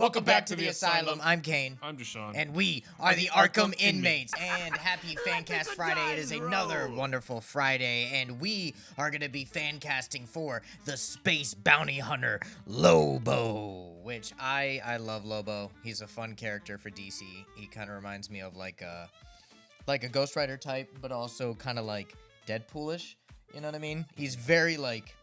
Welcome back to the Asylum. I'm Kane. I'm Jasean. And we are the Arkham Inmates. And happy Fancast Friday. It is another wonderful Friday. And we are going to be fancasting for the space bounty hunter, Lobo. Which I love Lobo. He's a fun character for DC. He kind of reminds me of like a Ghost Rider type, but also kind of like Deadpoolish. You know what I mean? He's very like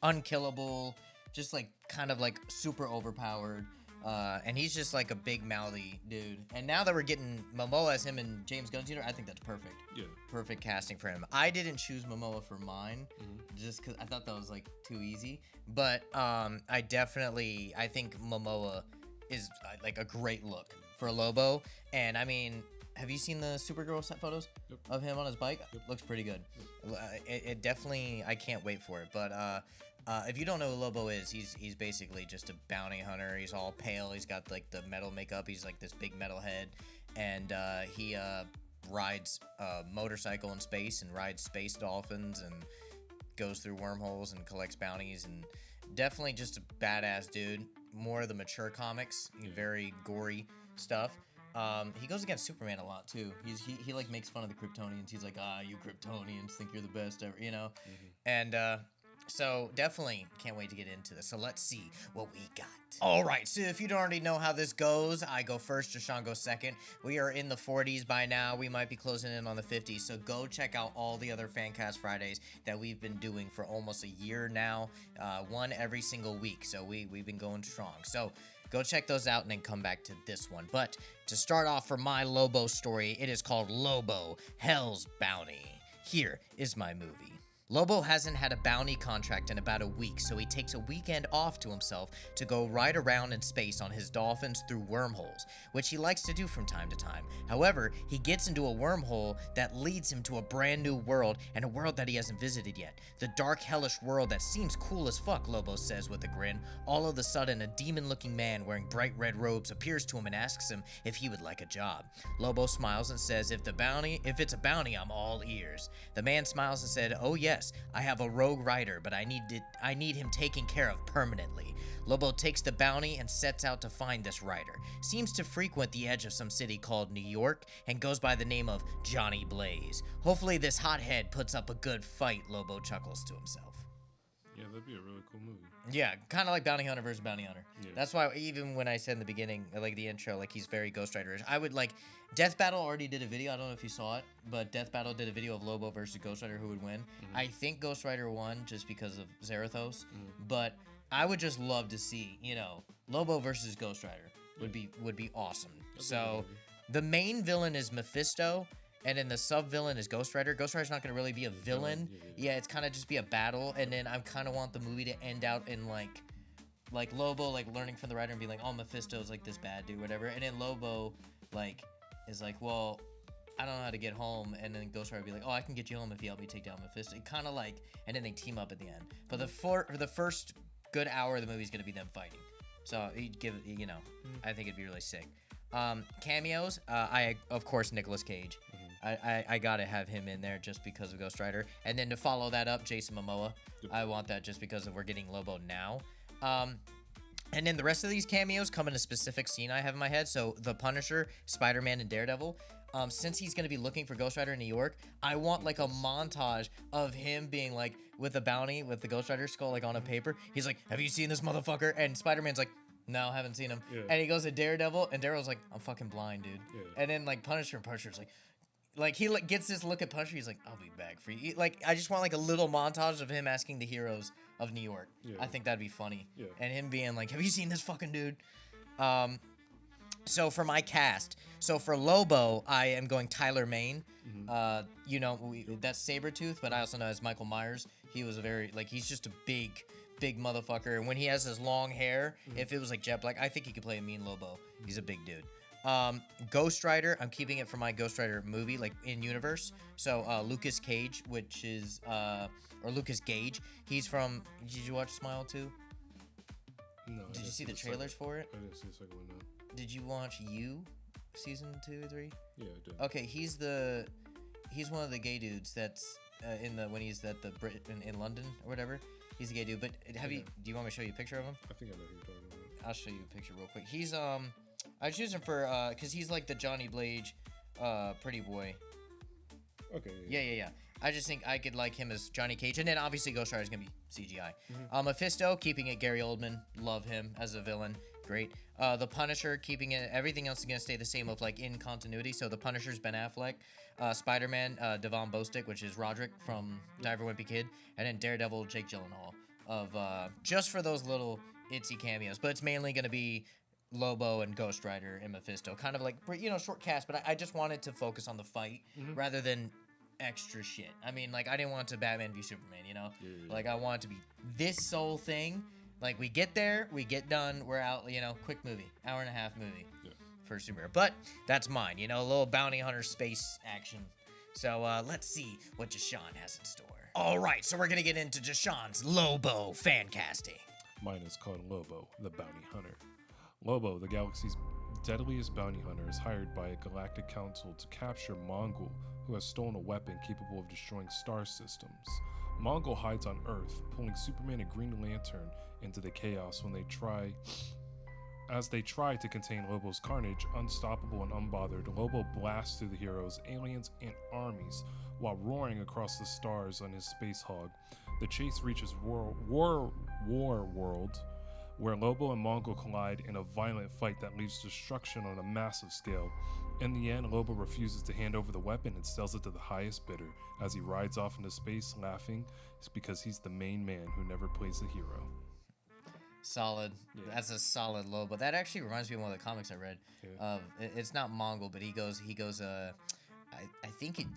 unkillable, just like kind of like super overpowered. And he's just like a big mouthy dude. And now that we're getting Momoa as him and James Gunn Jr., I think that's perfect. Yeah. Perfect casting for him. I didn't choose Momoa for mine, just because I thought that was like too easy. But I think Momoa is like a great look for Lobo. And I mean, have you seen the Supergirl set photos of him on his bike? Looks pretty good. It definitely, I can't wait for it. But if you don't know who Lobo is, he's basically just a bounty hunter. He's all pale. He's got like the metal makeup. He's like this big metal head, and he rides a motorcycle in space and rides space dolphins and goes through wormholes and collects bounties, and definitely just a badass dude. More of the mature comics, very gory stuff. He goes against Superman a lot too. He like makes fun of the Kryptonians. He's like, you Kryptonians think you're the best ever, you know? And so definitely can't wait to get into this. So let's see what we got. All right, so if you don't already know how this goes, I go first, Jasean goes second. We are in the 40s by now. We might be closing in on the 50s. So go check out all the other Fancast Fridays that we've been doing for almost a year now. One every single week. So we've been going strong. So go check those out and then come back to this one. But to start off for my Lobo story, it is called Lobo, Hell's Bounty. Here is my movie. Lobo hasn't had a bounty contract in about a week, so he takes a weekend off to himself to go ride around in space on his dolphins through wormholes, which he likes to do from time to time. However, he gets into a wormhole that leads him to a brand new world, and a world that he hasn't visited yet. The dark, hellish world that seems cool as fuck, Lobo says with a grin. All of a sudden, a demon-looking man wearing bright red robes appears to him and asks him if he would like a job. Lobo smiles and says, if it's a bounty, I'm all ears. The man smiles and said, oh yes, I have a rogue rider, but I need him taken care of permanently. Lobo takes the bounty and sets out to find this rider. Seems to frequent the edge of some city called New York and goes by the name of Johnny Blaze. Hopefully this hothead puts up a good fight, Lobo chuckles to himself. Yeah, that'd be a really cool movie. Yeah, kind of like Bounty Hunter versus Bounty Hunter. Yeah. That's why even when I said in the beginning, like the intro, like he's very Ghost Rider-ish. I would like, Death Battle already did a video. I don't know if you saw it, but Death Battle did a video of Lobo versus Ghost Rider who would win. I think Ghost Rider won just because of Zarathos, but I would just love to see, Lobo versus Ghost Rider would be awesome. So the main villain is Mephisto. And then the sub-villain is Ghost Rider. Ghost Rider's not going to really be a villain. Yeah, it's kind of just be a battle. And then I kind of want the movie to end out in, like Lobo, like, learning from the Rider and being like, oh, Mephisto's, like, this bad dude, whatever. And then Lobo, like, is like, well, I don't know how to get home. And then Ghost Rider would be like, oh, I can get you home if you help me take down Mephisto. Kind of like, and then they team up at the end. But the first good hour of the movie is going to be them fighting. So, you'd give it, I think it'd be really sick. Cameos, of course, Nicolas Cage. I gotta have him in there just because of Ghost Rider. And then to follow that up, Jason Momoa. I want that just because we're getting Lobo now. And then the rest of these cameos come in a specific scene I have in my head. So the Punisher, Spider-Man, and Daredevil. Since he's gonna be looking for Ghost Rider in New York, I want like a montage of him being like with a bounty with the Ghost Rider skull like on a paper. He's like, have you seen this motherfucker? And Spider-Man's like, no, haven't seen him. Yeah. And he goes to Daredevil, and Daredevil's like, I'm fucking blind, dude. Yeah. And then like Punisher's like he gets this look at Punisher. He's like, I'll be back for you. Like, I just want like a little montage of him asking the heroes of New York. Yeah. I think that'd be funny. Yeah. And him being like, have you seen this fucking dude? So for my cast, for Lobo, I am going Tyler Mane. That's Sabretooth, but I also know as Michael Myers. He was he's just a big motherfucker. And when he has his long hair, if it was like jet black, I think he could play a mean Lobo. He's a big dude. Ghost Rider, I'm keeping it for my Ghost Rider movie, like in universe. So Lucas Cage, or Lucas Gage. He's from. Did you watch Smile 2? No. Did you see the trailers for it? I didn't see the second one. No. Did you watch You, season 2 or 3? Yeah, I did. Okay, he's one of the gay dudes that's when he's at the in London or whatever. He's a gay dude. But do you want me to show you a picture of him? I think I know who you're talking about. I'll show you a picture real quick. He's I choose him for because he's like the Johnny Blage, pretty boy. Okay. Yeah. I just think I could like him as Johnny Cage, and then obviously Ghost Rider's gonna be CGI. Mephisto, keeping it Gary Oldman, love him as a villain, great. The Punisher, keeping it, everything else is gonna stay the same of like in continuity. So the Punisher's Ben Affleck, Spider-Man, Devon Bostick, which is Roderick from Diver Wimpy Kid, and then Daredevil, Jake Gyllenhaal. Of just for those little itsy cameos, but it's mainly gonna be Lobo and Ghost Rider and Mephisto, kind of like short cast. But I just wanted to focus on the fight rather than extra shit. I mean, like I didn't want to Batman v Superman, Yeah. like I want it to be this sole thing. Like we get there, we get done, we're out. Quick movie, hour and a half movie for superhero. But that's mine. A little bounty hunter space action. So let's see what Jasean has in store. All right, so we're gonna get into Jasean's Lobo fan casting. Mine is called Lobo, the bounty hunter. Lobo, the galaxy's deadliest bounty hunter, is hired by a galactic council to capture Mongol, who has stolen a weapon capable of destroying star systems. Mongol hides on Earth, pulling Superman and Green Lantern into the chaos as they try to contain Lobo's carnage. Unstoppable and unbothered, Lobo blasts through the heroes, aliens, and armies while roaring across the stars on his space hog. The chase reaches War World, where Lobo and Mongol collide in a violent fight that leads to destruction on a massive scale. In the end, Lobo refuses to hand over the weapon and sells it to the highest bidder as he rides off into space laughing. It's because he's the main man who never plays the hero. Solid. Yeah. That's a solid Lobo. That actually reminds me of one of the comics I read. It's not Mongol, but he goes.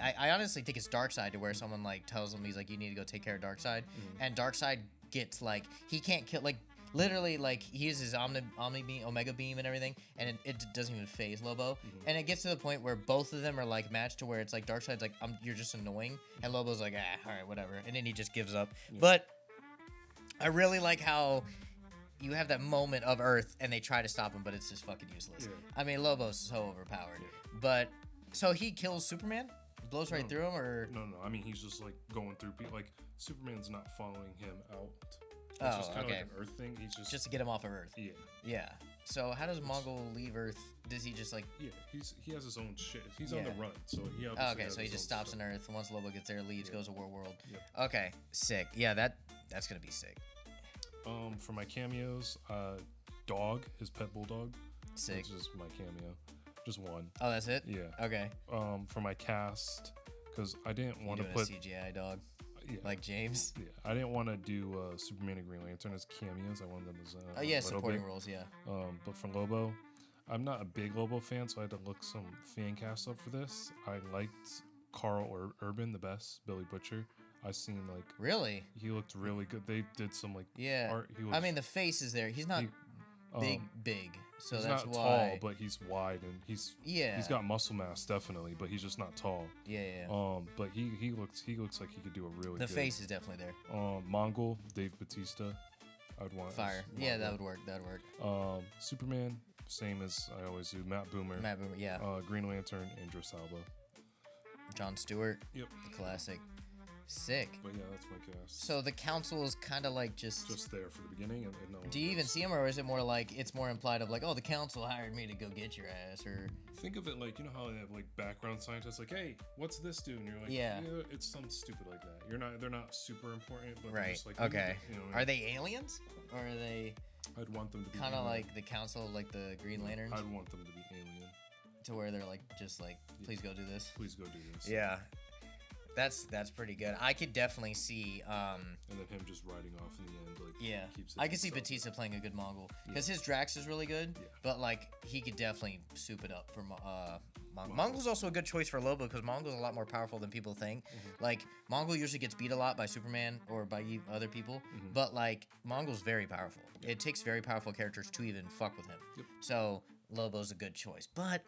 I honestly think it's Darkseid, to where someone like tells him, he's like, you need to go take care of Darkseid, and Darkseid gets like, he can't kill, like literally, like he uses his Omni beam, Omega beam and everything, and it doesn't even phase Lobo. And it gets to the point where both of them are like matched, to where it's like Darkseid's like, you're just annoying, and Lobo's like, all right, whatever, and then he just gives up. But I really like how you have that moment of Earth and they try to stop him, but it's just fucking useless. I mean, Lobo's so overpowered. But so he kills Superman, blows right through him, or no. I mean, he's just like going through people. Like Superman's not following him out. It's just kind of like an Earth thing. He's just to get him off of Earth. Yeah. So how does Mongol leave Earth? Does he just like? Yeah, he has his own shit. He's on the run, so he so he just stops on Earth. Once Lobo gets there, leaves, goes to War World. Yeah. Okay, sick. Yeah, that's gonna be sick. For my cameos, Dog, his pet bulldog. Sick. Which is my cameo. Just one. Oh, that's it? Yeah. Okay. For my cast, because I didn't want to put put a CGI dog. Yeah. Like James. Yeah. I didn't want to do Superman and Green Lantern as cameos. I wanted them as supporting roles. Yeah. But for Lobo, I'm not a big Lobo fan, so I had to look some fan cast up for this. I liked Carl Urban the best, Billy Butcher. I seen like really. He looked really good. They did some like art. I mean, the face is there. He's not big, so he's that's not why. tall, but he's wide and he's got muscle mass definitely, but he's just not tall. Yeah. But he looks like he could do a really. The good, face is definitely there. Mongol, Dave Bautista, I'd want fire. Yeah, that would work. Superman, same as I always do. Matt Boomer. Yeah. Green Lantern, Idris Elba. John Stewart. Yep. The classic. Sick. But yeah, that's my cast. So the council is kind of like just there for the beginning, and no. Do you even see him, or is it more like it's more implied of like, oh, the council hired me to go get your ass, or? Think of it like, you know how they have like background scientists, like, hey, what's this do? And you're like, yeah, it's something stupid like that. They're not super important, but right. They're just like, okay. You know, are they aliens, or are they? I'd want them to be kind of like the council, like the Green Lanterns. I'd want them to be alien. To where they're like, just like, please go do this. Please go do this. Yeah. That's pretty good. I could definitely see. And then him just riding off in the end, like keeps it I could see Batista playing a good Mongol because his Drax is really good. Yeah. But like he could definitely soup it up for Mongol. Mongol's also a good choice for Lobo because Mongol's a lot more powerful than people think. Like Mongol usually gets beat a lot by Superman or by other people, but like Mongol's very powerful. It takes very powerful characters to even fuck with him. So Lobo's a good choice. But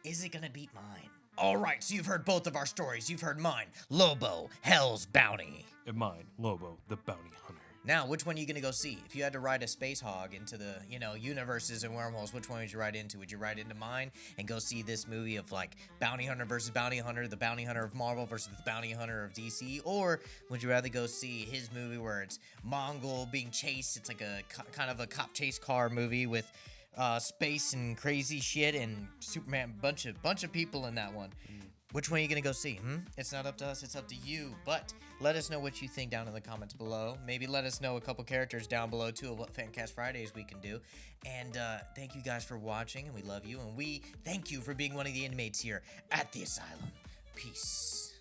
is it gonna beat mine? All right, so you've heard both of our stories. You've heard mine, Lobo, Hell's Bounty. And mine, Lobo, the Bounty Hunter. Now, which one are you gonna go see? If you had to ride a space hog into the, universes and wormholes, which one would you ride into? Would you ride into mine and go see this movie of like bounty hunter versus bounty hunter, the bounty hunter of Marvel versus the bounty hunter of DC? Or would you rather go see his movie where it's Mongol being chased? It's like a kind of a cop chase car movie with space and crazy shit and Superman, bunch of people in that one. Which one are you going to go see? It's not up to us, it's up to you. But let us know what you think down in the comments below. Maybe let us know a couple characters down below, too, of what Fancast Fridays we can do. And thank you guys for watching, and we love you. And we thank you for being one of the inmates here at the Asylum. Peace.